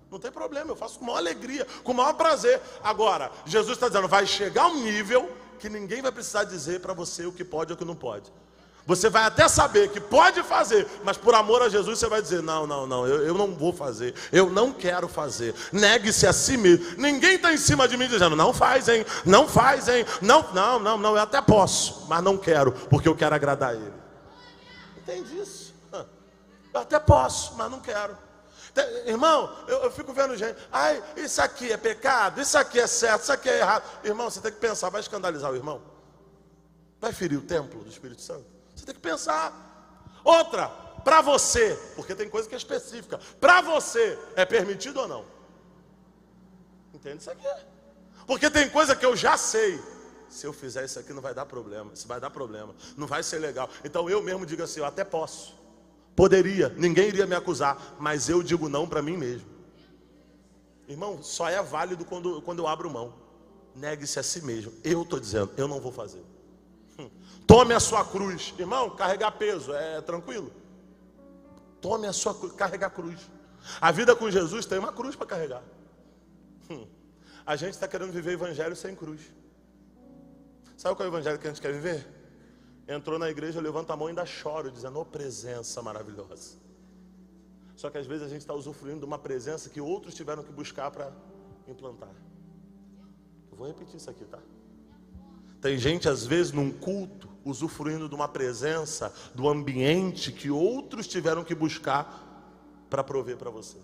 Não tem problema, eu faço com maior alegria, com maior prazer. Agora, Jesus está dizendo: vai chegar um nível que ninguém vai precisar dizer para você o que pode e o que não pode. Você vai até saber que pode fazer, mas por amor a Jesus você vai dizer: não, eu não vou fazer, eu não quero fazer. Negue-se a si mesmo. Ninguém está em cima de mim dizendo: não faz, hein, não faz, hein. Não, eu até posso, mas não quero, porque eu quero agradar Ele. Entende isso? Eu até posso, mas não quero. Irmão, eu fico vendo gente: isso aqui é pecado, isso aqui é certo, isso aqui é errado. Irmão, você tem que pensar: vai escandalizar o irmão? Vai ferir o templo do Espírito Santo? Você tem que pensar. Outra, para você, porque tem coisa que é específica, para você é permitido ou não? Entende isso aqui? Porque tem coisa que eu já sei: se eu fizer isso aqui não vai dar problema, isso vai dar problema, não vai ser legal. Então eu mesmo digo assim: eu até posso, poderia, ninguém iria me acusar, mas eu digo não para mim mesmo. Irmão, só é válido quando eu abro mão. Negue-se a si mesmo. Eu estou dizendo: eu não vou fazer. Tome a sua cruz. Irmão, carregar peso é tranquilo? Tome a sua cruz, carregar cruz. A vida com Jesus tem uma cruz para carregar. A gente está querendo viver evangelho sem cruz. Sabe qual é o evangelho que a gente quer viver? Entrou na igreja, levanta a mão e ainda chora, dizendo: presença maravilhosa. Só que às vezes a gente está usufruindo de uma presença que outros tiveram que buscar para implantar. Eu vou repetir isso aqui, tá? Tem gente às vezes num culto usufruindo de uma presença, do ambiente que outros tiveram que buscar para prover para você.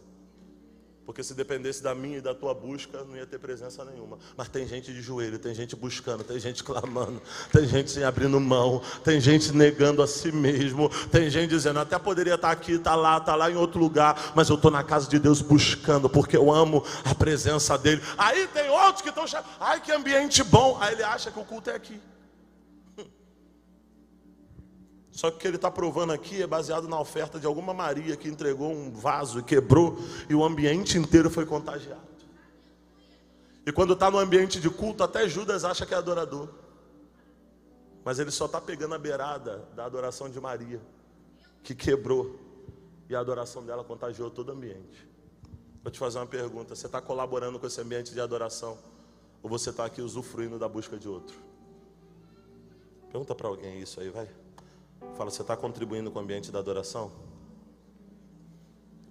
Porque se dependesse da minha e da tua busca, não ia ter presença nenhuma. Mas tem gente de joelho, tem gente buscando, tem gente clamando, tem gente abrindo mão, tem gente negando a si mesmo, tem gente dizendo: até poderia estar aqui, está lá em outro lugar, mas eu estou na casa de Deus buscando, porque eu amo a presença dele. Aí tem outros que estão chamando: ai, que ambiente bom. Aí ele acha que o culto é aqui. Só que o que ele está provando aqui é baseado na oferta de alguma Maria que entregou um vaso e quebrou, e o ambiente inteiro foi contagiado. E quando está no ambiente de culto, até Judas acha que é adorador. Mas ele só está pegando a beirada da adoração de Maria, que quebrou, e a adoração dela contagiou todo o ambiente. Vou te fazer uma pergunta: você está colaborando com esse ambiente de adoração? Ou você está aqui usufruindo da busca de outro? Pergunta para alguém isso aí, vai. Fala, você está contribuindo com o ambiente da adoração?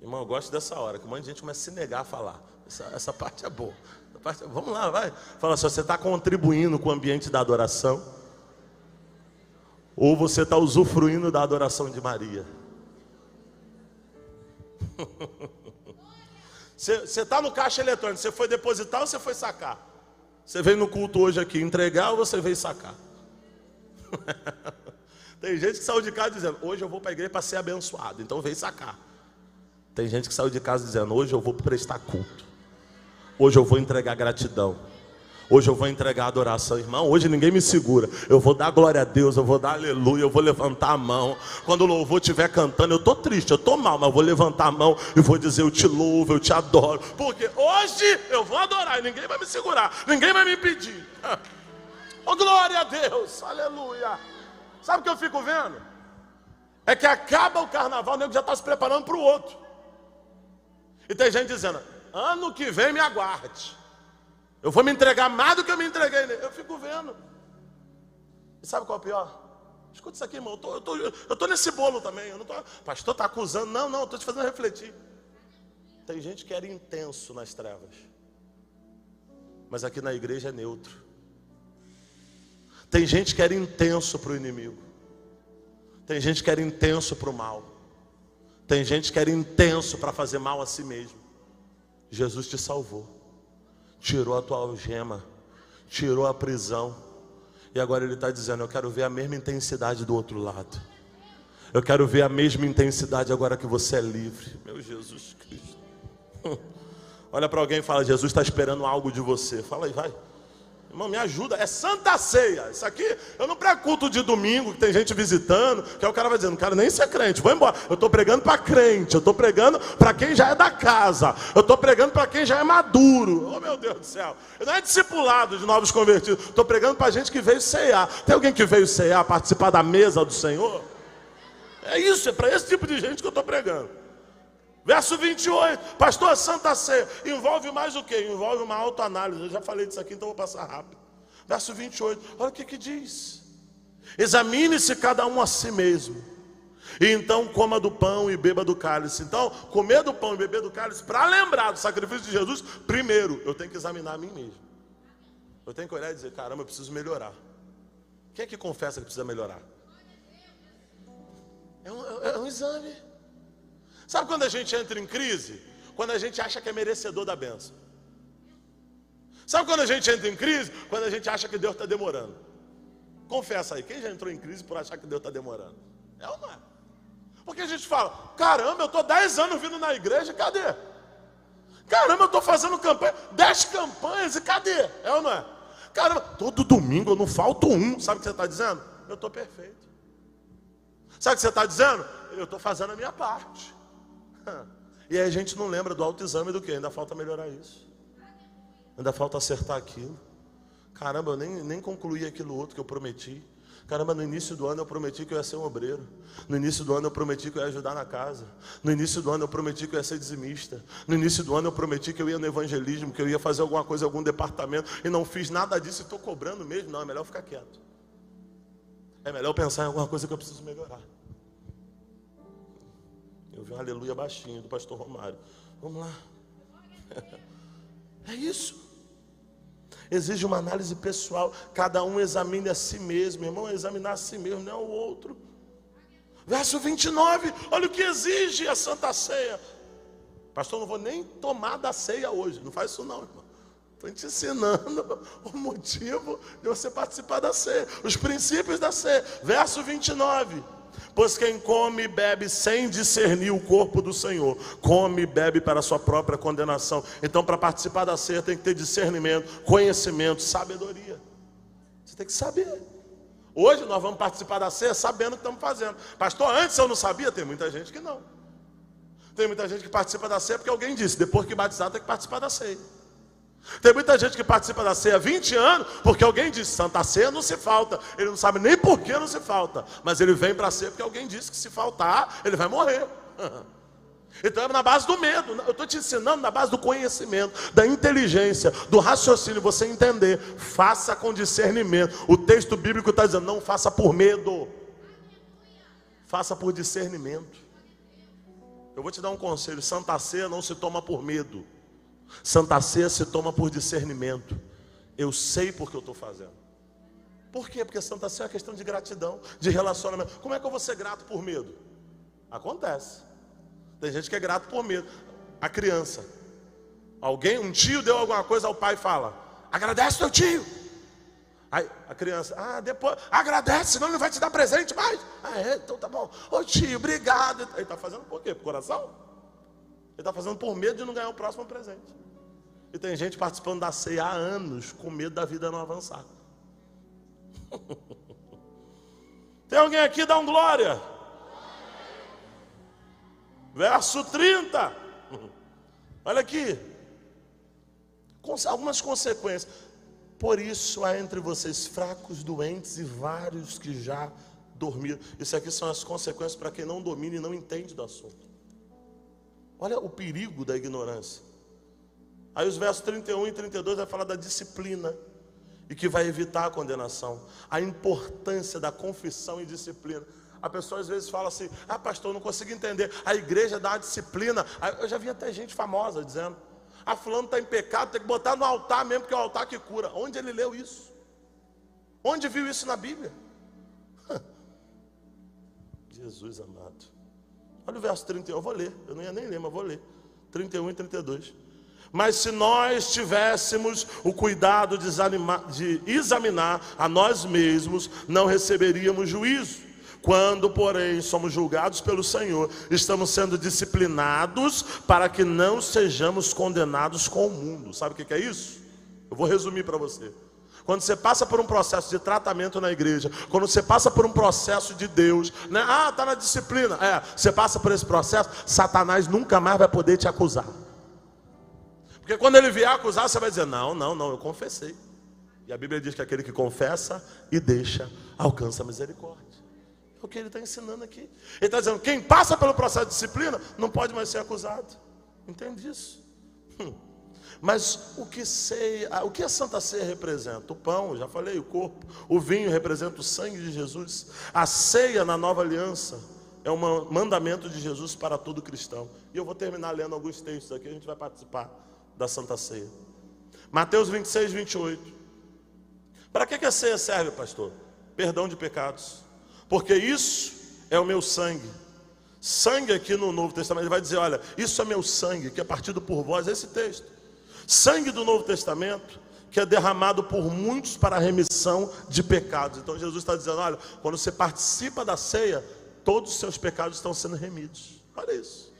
Irmão, eu gosto dessa hora, que um monte de gente começa a se negar a falar. Essa parte é boa. Vamos lá, vai. Fala, se você está contribuindo com o ambiente da adoração, ou você está usufruindo da adoração de Maria? Você está no caixa eletrônico, você foi depositar ou você foi sacar? Você veio no culto hoje aqui entregar ou você veio sacar? Tem gente que saiu de casa dizendo, hoje eu vou para a igreja para ser abençoado, então veio sacar. Tem gente que saiu de casa dizendo, hoje eu vou prestar culto, hoje eu vou entregar gratidão, hoje eu vou entregar adoração. Irmão, hoje ninguém me segura. Eu vou dar glória a Deus, eu vou dar aleluia, eu vou levantar a mão. Quando o louvor estiver cantando, eu estou triste, eu estou mal, mas eu vou levantar a mão e vou dizer, eu te louvo, eu te adoro. Porque hoje eu vou adorar e ninguém vai me segurar, ninguém vai me impedir. Oh, glória a Deus, aleluia. Sabe o que eu fico vendo? É que acaba o carnaval, o nego já está se preparando para o outro. E tem gente dizendo, ano que vem me aguarde. Eu vou me entregar mais do que eu me entreguei. Eu fico vendo. E sabe qual é o pior? Escuta isso aqui, irmão. Eu estou nesse bolo também. Eu não tô, pastor está acusando. Não, eu estou te fazendo refletir. Tem gente que era intenso nas trevas, mas aqui na igreja é neutro. Tem gente que era intenso para o inimigo. Tem gente que era intenso para o mal. Tem gente que era intenso para fazer mal a si mesmo. Jesus te salvou. Tirou a tua algema, tirou a prisão, e agora Ele está dizendo, eu quero ver a mesma intensidade do outro lado. Eu quero ver a mesma intensidade agora que você é livre. Meu Jesus Cristo. Olha para alguém e fala, Jesus está esperando algo de você. Fala aí, vai. Irmão, me ajuda, é Santa Ceia. Isso aqui, eu não prego culto de domingo, que tem gente visitando, que aí o cara vai dizendo, cara, nem ser crente, vou embora. Eu estou pregando para crente, eu estou pregando para quem já é da casa, eu estou pregando para quem já é maduro. Oh, meu Deus do céu, não é discipulado de novos convertidos, estou pregando para gente que veio ceiar. Tem alguém que veio ceiar, participar da mesa do Senhor? É isso, é para esse tipo de gente que eu estou pregando. Verso 28, pastor, a Santa Ceia envolve mais o quê? Envolve uma autoanálise. Eu já falei disso aqui, então vou passar rápido. Verso 28, olha o que diz. Examine-se cada um a si mesmo, e então coma do pão e beba do cálice. Então, comer do pão e beber do cálice, para lembrar do sacrifício de Jesus, primeiro, eu tenho que examinar a mim mesmo. Eu tenho que olhar e dizer, caramba, eu preciso melhorar. Quem é que confessa que precisa melhorar? É um exame. Sabe quando a gente entra em crise? Quando a gente acha que é merecedor da bênção. Sabe quando a gente entra em crise? Quando a gente acha que Deus está demorando. Confessa aí, quem já entrou em crise por achar que Deus está demorando? É ou não é? Porque a gente fala, caramba, eu estou 10 anos vindo na igreja, cadê? Caramba, eu estou fazendo campanha, 10 campanhas, e cadê? É ou não é? Caramba, todo domingo eu não falto um. Sabe o que você está dizendo? Eu estou perfeito. Sabe o que você está dizendo? Eu estou fazendo a minha parte. E aí a gente não lembra do autoexame do que? Ainda falta melhorar isso. Ainda falta acertar aquilo. Caramba, eu nem concluí aquilo outro que eu prometi. Caramba, no início do ano eu prometi que eu ia ser um obreiro. No início do ano eu prometi que eu ia ajudar na casa. No início do ano eu prometi que eu ia ser dizimista. No início do ano eu prometi que eu ia no evangelismo, que eu ia fazer alguma coisa, algum departamento. E não fiz nada disso e estou cobrando mesmo. Não, é melhor ficar quieto. É melhor pensar em alguma coisa que eu preciso melhorar. Eu vi um aleluia baixinho do pastor Romário. Vamos lá. É isso. Exige uma análise pessoal. Cada um examine a si mesmo. Irmão, examinar a si mesmo, não é o outro. Verso 29. Olha o que exige a Santa Ceia. Pastor, não vou nem tomar da ceia hoje. Não faz isso não, irmão. Estou te ensinando o motivo de você participar da ceia. Os princípios da ceia. Verso 29. Pois quem come e bebe sem discernir o corpo do Senhor, come e bebe para a sua própria condenação. Então, para participar da ceia tem que ter discernimento, conhecimento, sabedoria. Você tem que saber. Hoje nós vamos participar da ceia sabendo o que estamos fazendo. Pastor, antes eu não sabia? Tem muita gente que não. Tem muita gente que participa da ceia porque alguém disse, depois que batizar tem que participar da ceia. Tem muita gente que participa da ceia há 20 anos, porque alguém disse, Santa Ceia não se falta. Ele não sabe nem por que não se falta, mas ele vem para a ceia porque alguém disse que se faltar, ele vai morrer. Então é na base do medo. Eu estou te ensinando na base do conhecimento, da inteligência, do raciocínio. Você entender, faça com discernimento. O texto bíblico está dizendo, não faça por medo, faça por discernimento. Eu vou te dar um conselho, Santa Ceia não se toma por medo. Santa Ceia se toma por discernimento. Eu sei porque eu estou fazendo. Por quê? Porque Santa Ceia é uma questão de gratidão, de relacionamento. Como é que eu vou ser grato por medo? Acontece. Tem gente que é grato por medo. A criança, um tio deu alguma coisa, ao pai fala, agradece teu tio. Aí a criança, depois, agradece, senão ele vai te dar presente mais. Então tá bom. Ô tio, obrigado. Ele está fazendo por quê? Por coração? Ele está fazendo por medo de não ganhar o próximo presente. E tem gente participando da ceia há anos, com medo da vida não avançar. Tem alguém aqui? Dá um glória. Verso 30. Olha aqui. Algumas consequências. Por isso há entre vocês fracos, doentes e vários que já dormiram. Isso aqui são as consequências para quem não domina e não entende do assunto. Olha o perigo da ignorância. Aí os versos 31 e 32 vai falar da disciplina e que vai evitar a condenação. A importância da confissão e disciplina. A pessoa às vezes fala assim, pastor, eu não consigo entender. A igreja dá uma disciplina. Eu já vi até gente famosa dizendo, fulano está em pecado, tem que botar no altar mesmo, porque é o altar que cura. Onde ele leu isso? Onde viu isso na Bíblia? Jesus amado. Olha o verso 31, eu vou ler. Eu não ia nem ler, mas vou ler. 31 e 32. Mas se nós tivéssemos o cuidado de examinar a nós mesmos, não receberíamos juízo. Quando, porém, somos julgados pelo Senhor, estamos sendo disciplinados para que não sejamos condenados com o mundo. Sabe o que é isso? Eu vou resumir para você. Quando você passa por um processo de tratamento na igreja, quando você passa por um processo de Deus, né? Está na disciplina. Você passa por esse processo, Satanás nunca mais vai poder te acusar. Porque quando ele vier acusar, você vai dizer, não, eu confessei. E a Bíblia diz que aquele que confessa e deixa, alcança a misericórdia. É o que ele está ensinando aqui. Ele está dizendo, quem passa pelo processo de disciplina, não pode mais ser acusado. Entende isso? Mas o que a Santa Ceia representa? O pão, já falei, o corpo. O vinho representa o sangue de Jesus. A ceia na nova aliança é um mandamento de Jesus para todo cristão. E eu vou terminar lendo alguns textos aqui, a gente vai participar da Santa Ceia. Mateus 26, 28. Para que a ceia serve, pastor? Perdão de pecados. Porque isso é o meu sangue. Sangue aqui no Novo Testamento, ele vai dizer, olha, isso é meu sangue, que é partido por vós, esse texto. Sangue do Novo Testamento, que é derramado por muitos para a remissão de pecados. Então Jesus está dizendo, olha, quando você participa da ceia, todos os seus pecados estão sendo remidos. Olha isso.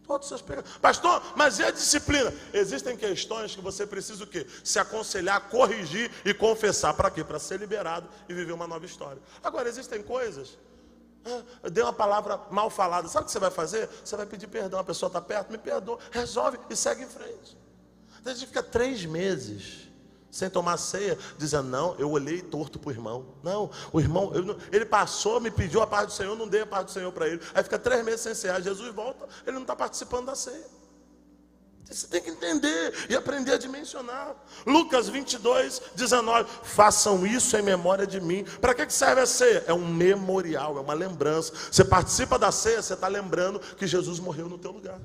Todos os seus pecados. Pastor, mas e a disciplina? Existem questões que você precisa o quê? Se aconselhar, corrigir e confessar. Para quê? Para ser liberado e viver uma nova história. Agora, existem coisas... deu uma palavra mal falada. Sabe o que você vai fazer? Você vai pedir perdão. A pessoa está perto, me perdoa. Resolve e segue em frente. Então, a gente fica 3 meses sem tomar ceia, dizendo, não, eu olhei torto para o irmão. Não, o irmão, ele passou, me pediu a paz do Senhor, não dei a paz do Senhor para ele. Aí fica 3 meses sem ceia. Jesus volta, ele não está participando da ceia. Você tem que entender e aprender a dimensionar. Lucas 22, 19. Façam isso em memória de mim. Para que serve a ceia? É um memorial, é uma lembrança. Você participa da ceia, você está lembrando que Jesus morreu no teu lugar.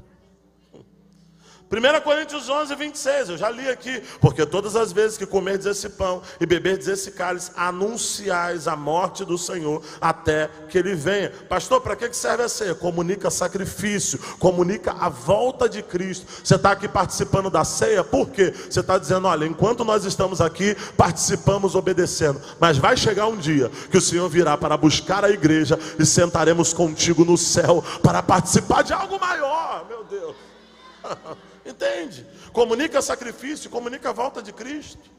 1 Coríntios 11, 26, eu já li aqui. Porque todas as vezes que comerdes esse pão e beberdes esse cálice, anunciais a morte do Senhor até que Ele venha. Pastor, para que serve a ceia? Comunica sacrifício, comunica a volta de Cristo. Você está aqui participando da ceia, por quê? Você está dizendo, olha, enquanto nós estamos aqui, participamos obedecendo. Mas vai chegar um dia que o Senhor virá para buscar a igreja e sentaremos contigo no céu para participar de algo maior, meu Deus. Entende? Comunica sacrifício, comunica a volta de Cristo.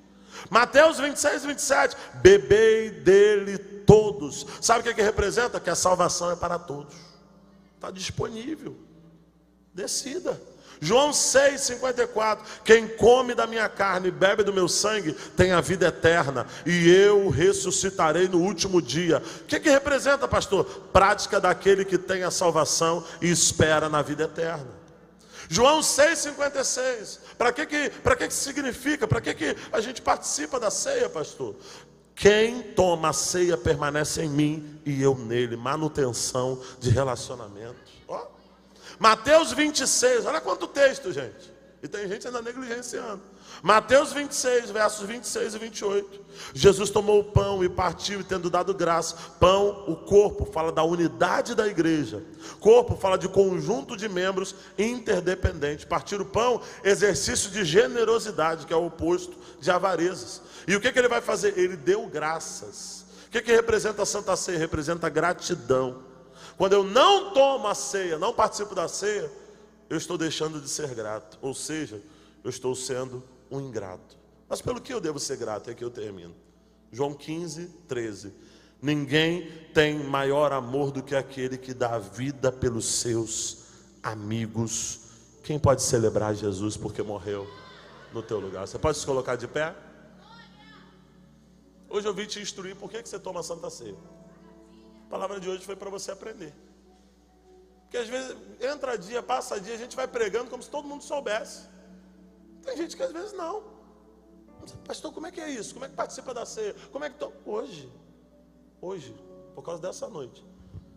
Mateus 26, 27. Bebei dele todos. Sabe o que representa? Que a salvação é para todos. Está disponível. Decida. João 6,54, quem come da minha carne e bebe do meu sangue tem a vida eterna, e eu ressuscitarei no último dia. O que representa, pastor? Prática daquele que tem a salvação e espera na vida eterna. João 6,56, para que significa? Para que a gente participa da ceia, pastor? Quem toma a ceia permanece em mim e eu nele. Manutenção de relacionamento. Ó. Mateus 26, olha quanto texto, gente. E tem gente ainda negligenciando. Mateus 26, versos 26 e 28. Jesus tomou o pão e partiu, e tendo dado graça. Pão, o corpo, fala da unidade da igreja. Corpo fala de conjunto de membros interdependentes. Partir o pão, exercício de generosidade, que é o oposto de avarezas. E o que ele vai fazer? Ele deu graças. O que representa a Santa Ceia? Representa gratidão. Quando eu não tomo a ceia, não participo da ceia, eu estou deixando de ser grato. Ou seja, eu estou sendo um ingrato. Mas pelo que eu devo ser grato? É aqui eu termino. João 15, 13. Ninguém tem maior amor do que aquele que dá a vida pelos seus amigos. Quem pode celebrar Jesus porque morreu no teu lugar? Você pode se colocar de pé? Hoje eu vim te instruir por que você toma a Santa Ceia. A palavra de hoje foi para você aprender. Porque às vezes entra dia, passa dia, a gente vai pregando como se todo mundo soubesse. Tem gente que às vezes não. Pastor, como é que é isso? Como é que participa da ceia? Como é que Hoje, por causa dessa noite,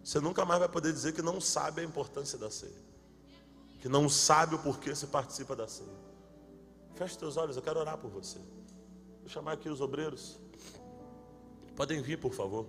você nunca mais vai poder dizer que não sabe a importância da ceia, que não sabe o porquê se participa da ceia. Feche teus olhos, eu quero orar por você. Vou chamar aqui os obreiros. Podem vir, por favor.